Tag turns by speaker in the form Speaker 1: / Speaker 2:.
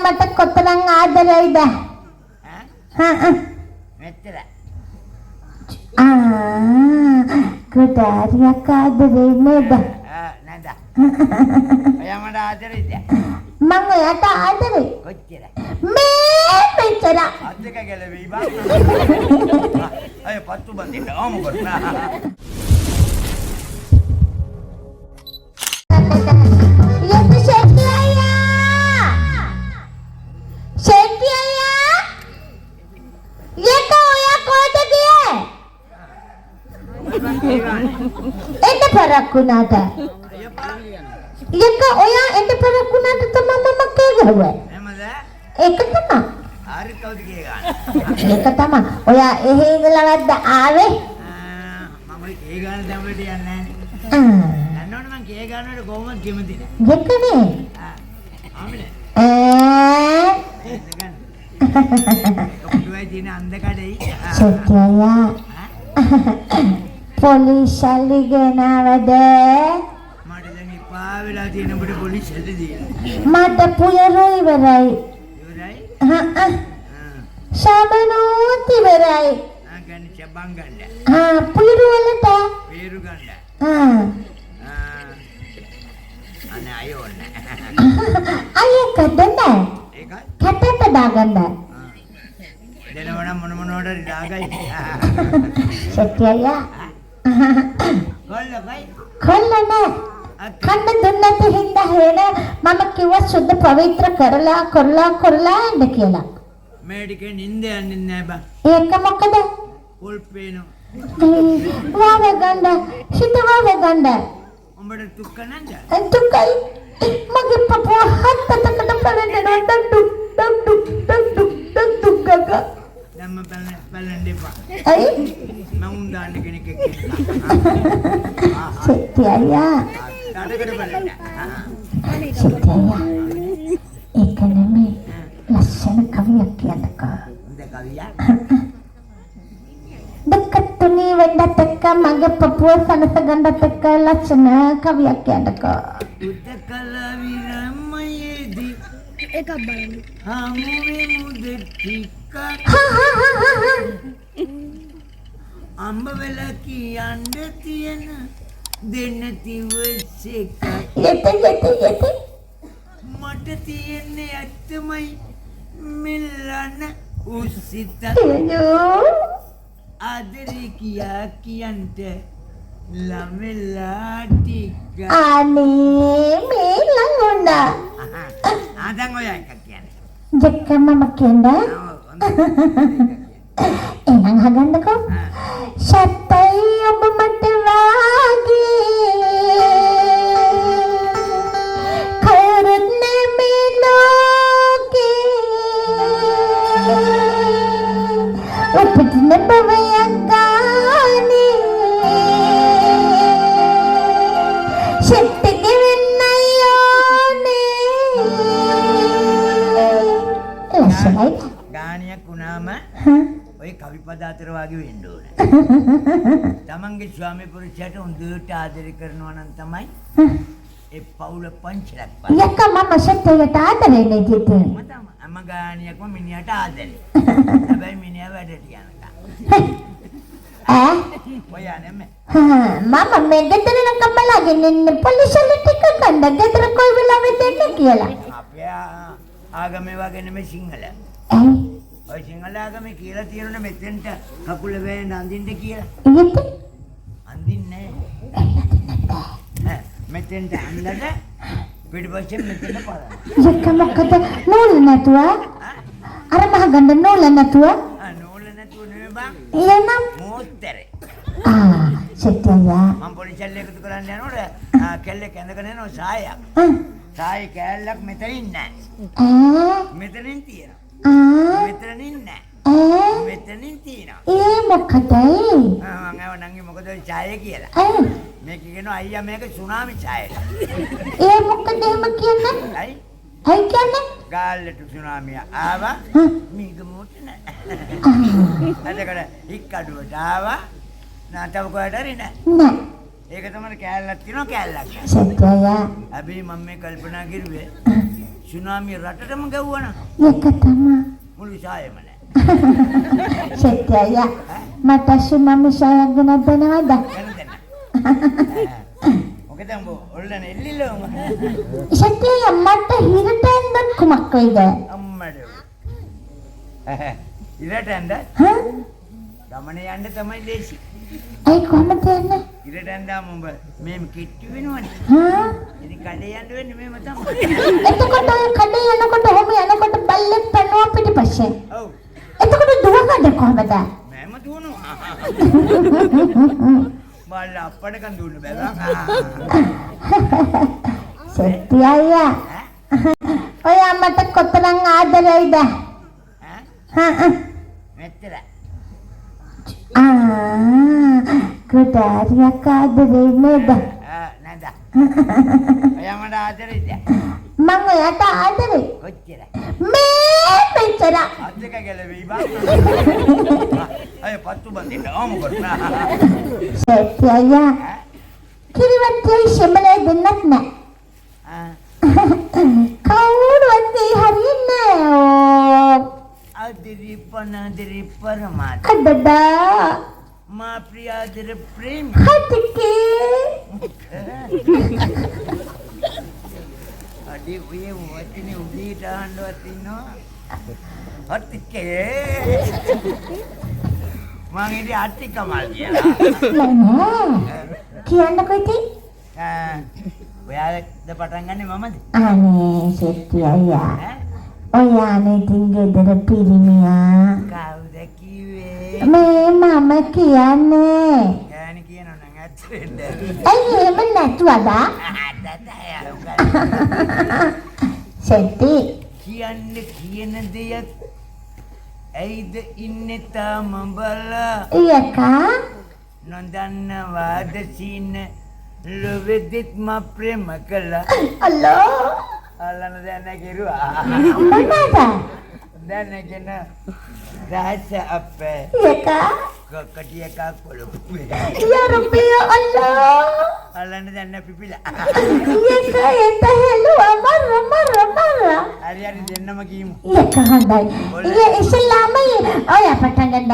Speaker 1: මට කොතරම් ආදරයිද?
Speaker 2: මෙච්චර.
Speaker 1: ගොඩාරියක් ආදරේ නේද?
Speaker 2: නේද? ඔයා මට ආදරෙයිද?
Speaker 1: මම ඔයාට ආදරේ.
Speaker 2: කොච්චර?
Speaker 1: මෙච්චර.
Speaker 2: අත් දෙක ගැලවෙයි බා. අය පත්තු බඳින්න ඕම කරා.
Speaker 1: එන්න පරක්කුණාට. එක ඔයා එන්න පරක්කුණාට තමයි මම කේ ගහුවේ.
Speaker 2: එහෙමද?
Speaker 1: ඒක තමයි.
Speaker 2: හරි කවුද කේ ගන්න?
Speaker 1: ඒක තමයි. ඔයා එහෙ ඉඳලාද ආවේ?
Speaker 2: මම කේ ගන්න දැම්මට යන්නේ නැහැ. දන්නවනේ මං කේ ගන්නවට කොහොමද කිමති නෑ.
Speaker 1: දෙකනේ.
Speaker 2: ආමිනේ. ඔක්කොයි දින අන්දකඩේ.
Speaker 1: සත්‍යයා. පොලිසිය ගෙනාවද?
Speaker 2: මට දැන් එපා වෙලා තියෙන ඔබට පොලිසියට දීලා.
Speaker 1: මට පුයරු ඉවරයි.
Speaker 2: ඉවරයි?
Speaker 1: ශාබනෝත් ඉවරයි.
Speaker 2: ගන්න චබං ගන්න.
Speaker 1: පුයරු වලට.
Speaker 2: වේරු ගන්න. අනේ අයෝන්න.
Speaker 1: අයිය කඩන්න.
Speaker 2: ඒක?
Speaker 1: කටට දාගන්න.
Speaker 2: දෙනවනම් මොන මොනවටද දාගයි.
Speaker 1: සත්‍යයා.
Speaker 2: කොල්ලයි.
Speaker 1: කොල්ලන. කන්න දුන්නත් හින්දා හේන මම කිව්වා සුද්ධ පවිත්‍ර කරලා ඉන්න කියලා.
Speaker 2: මේඩිකේ නින්ද යන්නේ නැහැ බං.
Speaker 1: ඒක මොකද?
Speaker 2: පොල් පේනවා.
Speaker 1: වාව ගන්න. හිතවා ගන්න.
Speaker 2: උඹට තුක්ක නැන්ද?
Speaker 1: තුක්කයි. මගේ පපුව හත්තකට පෙරෙනවා ඩක් ගග.
Speaker 2: දැම්ම බලන්න එපා.
Speaker 1: අයි
Speaker 2: මම උන්දාන්න කෙනෙක් එක්ක.
Speaker 1: සත්‍යයා.
Speaker 2: ඩඩකට බලන්න.
Speaker 1: සත්‍යයා. ඒක නෙමෙයි. ලස්සන කවියක් කියන්නකෝ.
Speaker 2: හොඳ කවියක්.
Speaker 1: දෙකතුණී වෙන්නතක මගේ පපුව සනස ගන්නතක ලස්සන කවියක් කියන්නකෝ.
Speaker 2: උදකල විරමයේදී
Speaker 3: එකක් බලන්න.
Speaker 2: හමුවේ මුදෙටික අම්බ වෙල කියන්න තියෙන දෙන්න තිවසෙක
Speaker 1: යත
Speaker 2: මට තියෙන්නේ ඇත්තමයි මිල්ලන්න උසිත ආදරේ කියා කියන්ට ළමෙලා ටික
Speaker 1: අනේ මේ ලඟුණා
Speaker 2: ආදන් ඔය එකක් කියන්නේ.
Speaker 1: දෙක මම කියන්නේ එනං හගන්නකෝ. සත්තයි ඔබ මට වාගේ කවුරුන්නේ මේ ලෝකේ උපදින බවයක් ගානේ සත්‍යක වෙන්න යෝනේ. ලස්සනයි.
Speaker 2: ගානියක් වුණාම ඔය කවි පද අතර වගේ වෙන්න ඕන. තමන්ගේ ස්වාමි පුරුෂයාට හොඳට ආදරය කරනවා නම් තමයි ඒ පවුල පංචලක් පාන.
Speaker 1: යක මම සත්‍යයට ආදරේ නෙජිතේ.
Speaker 2: මතම අම ගානියක්ම මිනිහට ආදරේ. හැබැයි මිනිහා වැඩට යනවා. ඔය නෙමෙයි.
Speaker 1: මම මේ ගෙදර කම්බලාගෙන ඉන්න පොලිසියට ටික ගන්න ගෙදර කොයි වෙලාවෙද එන්නේ කියලා.
Speaker 2: අපේ ආගමේ වගේ නෙමෙයි සිංහල.
Speaker 1: ඇයි?
Speaker 2: ඔය සිංහල ආගමේ කියලා තියෙනනේ මෙතෙන්ට කකුල වැහෙන්න අඳින්න කියලා.
Speaker 1: ඊට
Speaker 2: අඳින්නේ නැහැ. මෙතෙන්ට අඳලා පිටපස්සෙන් මෙතෙන්ට පාරන.
Speaker 1: යක මොකද නූල් නැතුව? අර මහ ගන්න නූල් නැතුව?
Speaker 2: නූල නැතුව නෙමෙයි බං.
Speaker 1: එනම්
Speaker 2: මෝස්තරේ.
Speaker 1: සත්‍යයා.
Speaker 2: මම පොලිසියට එකතු කරන්න යනකොට කෙල්ලෙක් ඇඳගෙන එනවා සායක්. සායි කෑල්ලක් මෙතනින් නැහැ. මෙතනින් තියෙනවා. මෙතනින් නැහැ. මෙතනින් තියෙනවා.
Speaker 1: ඒ මොකදයි?
Speaker 2: මම ආව නංගි මොකද ඔය ඡාය කියලා. මේක කියනවා අයියා මේක සුනාමි ඡායද.
Speaker 1: ඒ මොකද එහෙම කියන්නේ?
Speaker 2: අයි
Speaker 1: අයි කියන්නේ?
Speaker 2: ගාල්ලට සුනාමිය ආවා. මේක මොකද නැහැ. අදකට ඉක්කඩුවට ආවා. නාටව කොහෙට හරි නැහැ.
Speaker 1: නෑ.
Speaker 2: ඒක තමයි කෑල්ලක් තියෙනවා කෑල්ලක්.
Speaker 1: සත්‍යයා.
Speaker 2: හැබැයි මම මේ කල්පනා කරුවේ සුනාමිය රටටම ගැව්වනම්
Speaker 1: ඒක තමයි.
Speaker 2: මුළු සායෙම නෑ.
Speaker 1: සත්‍ය අයියා. මට සුනාමි සායක් ගැන දැනවද?
Speaker 2: දැන. මොකද උඹ ඔල්ලන එල්ලිලෝ.
Speaker 1: සත්‍ය අයියා මට හිරට එන්නත් කුමක් වෙයිද?
Speaker 2: අම්මඩ. ඉරට ඇඳ
Speaker 1: හා?
Speaker 2: ගමනේ යන්න තමයි ලේසි.
Speaker 1: ඒ කොහමද යන්නේ?
Speaker 2: ඉරට ඇඳාම උඹ මේම කිට්ටු වෙනවනේ.
Speaker 1: හා?
Speaker 2: ඉතින් කඩේ යන්න වෙන්නේ මේම තමයි.
Speaker 1: එතකොට ඔය කඩේ යනකොට ඔහොම යනකොට බල්ලෙක් පැනනවා පිටිපස්සේ.
Speaker 2: ඔව්.
Speaker 1: එතකොට දුවගන්නේ කොහමද?
Speaker 2: මම දුවනවා. බල්ල අප්පඩකන් දුවන්න බැලුවා.
Speaker 1: සත්‍ය අයියා. ඔයා මට කොතරම් ආදරෙයිද?
Speaker 2: මෙච්චර.
Speaker 1: ගොඩාරියක් ආදරෙයි නේද?
Speaker 2: නේද? ඔයා මට ආදරෙයිද?
Speaker 1: මම ඔයාට ආදරෙයි.
Speaker 2: කොච්චර?
Speaker 1: මේ මෙච්චර.
Speaker 2: අද්දක ගැලවෙයි බා. අය පත්තු බඳින්න ඕම කරනා.
Speaker 1: සත්‍ය අයියා. කිරිවත්ටි ශෙමලේ දෙන්නත් නෑ. කවුරුවත් හරියන්නේ නෑ.
Speaker 2: අදිරි පරමාත්.
Speaker 1: අඩඩා.
Speaker 2: මා ප්‍රියාදර ප්‍රේම.
Speaker 1: හතිකේ.
Speaker 2: අඩි ඔය වචනේ උදේට අහන්නවත් ඉන්නවා. හතිකේ. මං ඉතින් අට්ටිකමල් කියලා.
Speaker 1: නෑ. කියන්නකෝ ඉතින්.
Speaker 2: ඔයාලද පටන් ගන්නෙ මමද?
Speaker 1: අනේ සත්‍ය අයියා. ඔයානේ ඉතින් ගෙදර පිරිමියා.
Speaker 2: කවුද කිව්වේ?
Speaker 1: මේ මම කියන්නේ.
Speaker 2: ගෑණි කියනවා නම් ඇත්තෙන්ද?
Speaker 1: ඇයි එහෙම නැතුවද? සත්‍ය.
Speaker 2: කියන්නේ කියන දෙයක් ඇයිද ඉන්නේ තාම බලා
Speaker 1: යකා
Speaker 2: නොදන්නවාද සීන ලොවෙදිත් මා ප්‍රේම කළා
Speaker 1: අල්ලෝ
Speaker 2: අල්ලන දැන කෙරුවා
Speaker 1: මොනවාද?
Speaker 2: දැනගෙන රහස අපේ
Speaker 1: යකා
Speaker 2: කටිය කක්කොලු
Speaker 1: යරුපිය අල්ලෝ
Speaker 2: අල්ලන දැන පිපිලා
Speaker 1: යකා එත හෙළුවා මර
Speaker 2: හරි දෙන්නම කීමු
Speaker 1: යකා හොඳයි. ඉතින් ඉස්ලාමයි ඔය පටන් ගන්න.